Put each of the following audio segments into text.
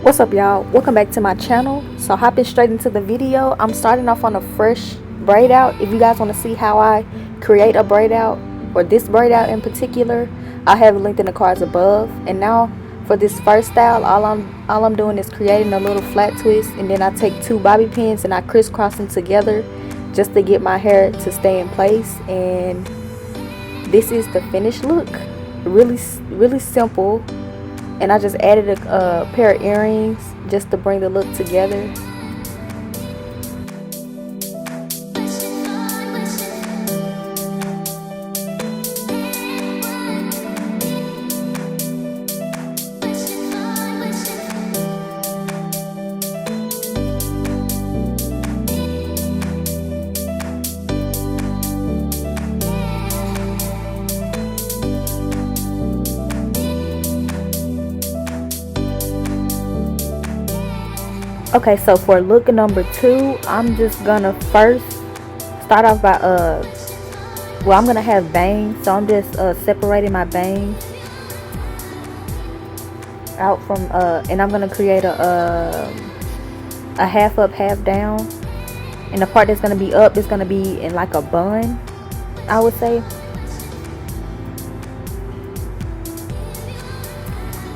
What's up, y'all? Welcome back to my channel. So hopping straight into the video, I'm starting off on a fresh braid out. If you guys want to see how I create a braid out, or this braid out in particular, I have it linked in the cards above. And now for this first style, all I'm doing is creating a little flat twist, and then I take two bobby pins and I crisscross them together just to get my hair to stay in place. And this is the finished look. Really simple. And I just added a pair of earrings just to bring the look together. Okay, so for look number 2, I'm just gonna first start off by I'm gonna have bangs, so I'm just separating my bangs out from and I'm gonna create a half up, half down, and the part that's gonna be up is gonna be in like a bun, I would say.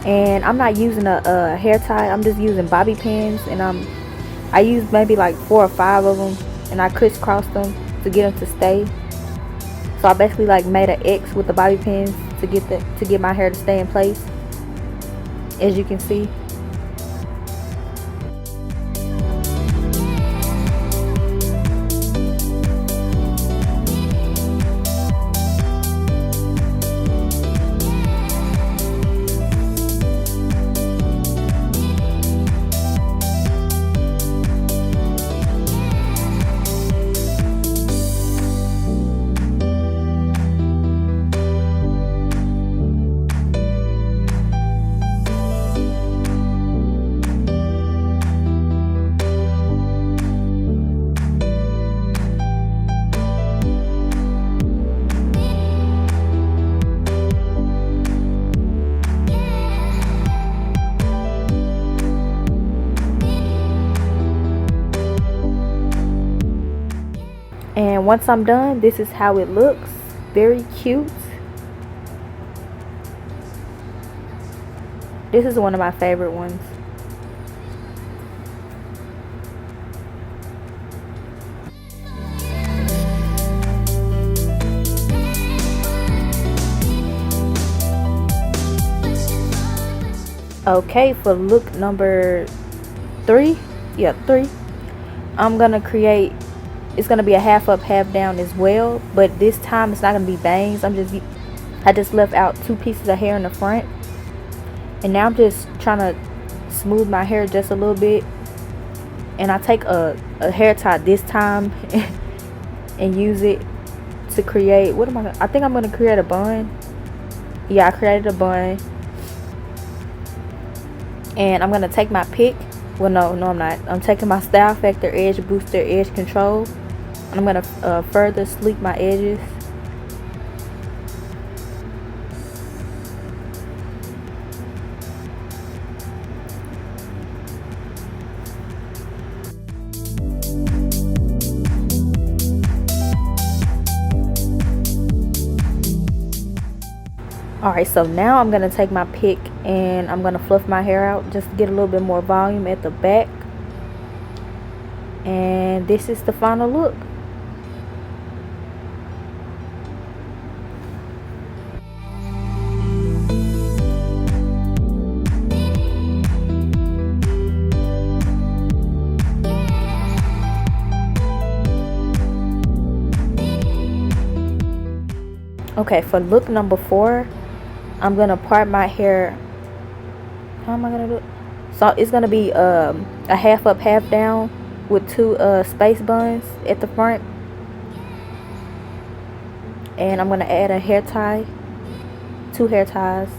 And I'm not using a hair tie, I'm just using bobby pins, and I use maybe like 4 or 5 of them, and I crisscross them to get them to stay. So I basically like made an X with the bobby pins to get my hair to stay in place, as you can see. And once I'm done, this is how it looks. Very cute. This is one of my favorite ones. Okay, for look number 3, I'm gonna create, it's gonna be a half up, half down as well, but this time it's not gonna be bangs. I just left out 2 pieces of hair in the front, and now I'm just trying to smooth my hair just a little bit. And I take a hair tie this time and use it to create, I think I'm gonna create a bun. Yeah, I created a bun. And I'm gonna take my pick. Well, no, I'm not. I'm taking my Style Factor Edge Booster Edge Control, and I'm gonna further sleek my edges. Alright, so now I'm going to take my pick and I'm going to fluff my hair out just to get a little bit more volume at the back. And this is the final look. Okay, for look number 4, I'm gonna part my hair. How am I gonna do it? So it's gonna be a half up, half down with 2 space buns at the front, and I'm gonna add a hair tie, 2 hair ties.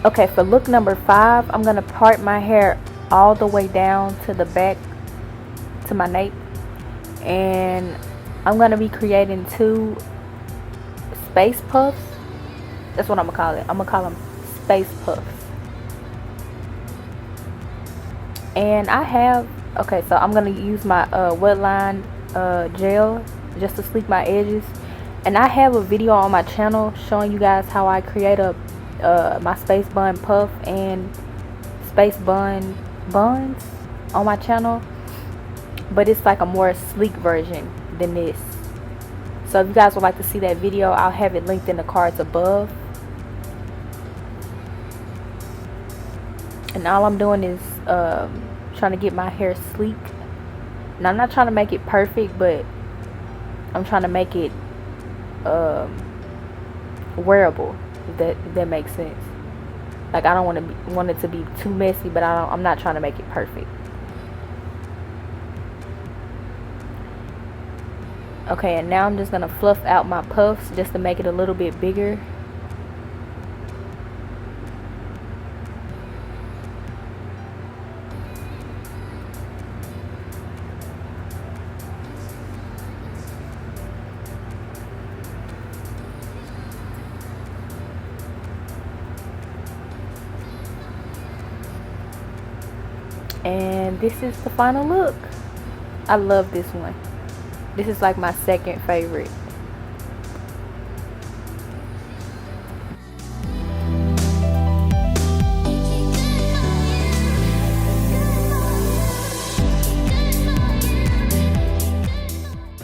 Okay, for look number 5, I'm gonna part my hair all the way down to the back, to my nape, and I'm gonna be creating 2 space puffs. That's what I'm gonna call it. I'm gonna call them space puffs. And I have, okay, so I'm gonna use my wetline gel just to sleek my edges. And I have a video on my channel showing you guys how I create a my space bun puff and space bun buns on my channel, but it's like a more sleek version than this. So if you guys would like to see that video, I'll have it linked in the cards above. And all I'm doing is trying to get my hair sleek. And I'm not trying to make it perfect, but I'm trying to make it wearable, if that makes sense. Like, I don't want it to be too messy, but I'm not trying to make it perfect. Okay, and now I'm just gonna fluff out my puffs just to make it a little bit bigger. And this is the final look. I love this one. This is like my second favorite.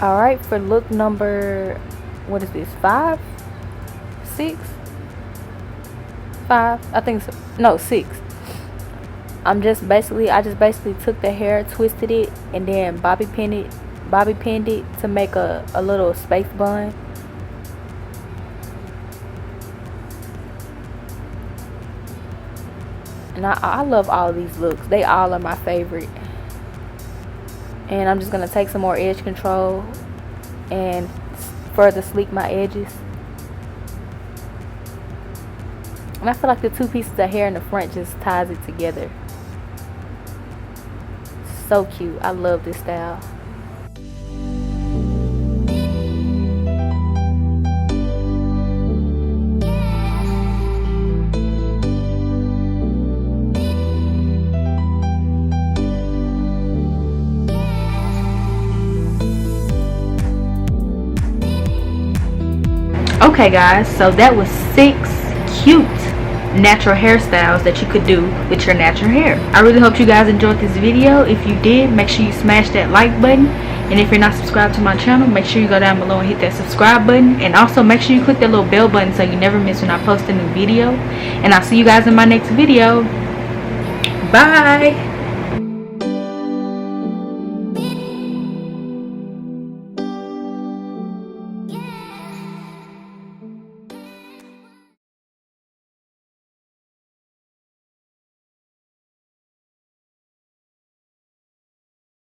Alright, for look number, what is this, 5? 6? 5? I think so. No, 6. I just basically took the hair, twisted it, and then bobby pinned it to make a little space bun. And I love all of these looks. They all are my favorite. And I'm just gonna take some more edge control and further sleek my edges. And I feel like the 2 pieces of hair in the front just ties it together. So cute. I love this style. Okay guys, so that was 6 cute natural hairstyles that you could do with your natural hair. I really hope you guys enjoyed this video. If you did, make sure you smash that like button, and if you're not subscribed to my channel, make sure you go down below and hit that subscribe button, and also make sure you click that little bell button so you never miss when I post a new video. And I'll see you guys in my next video. Bye.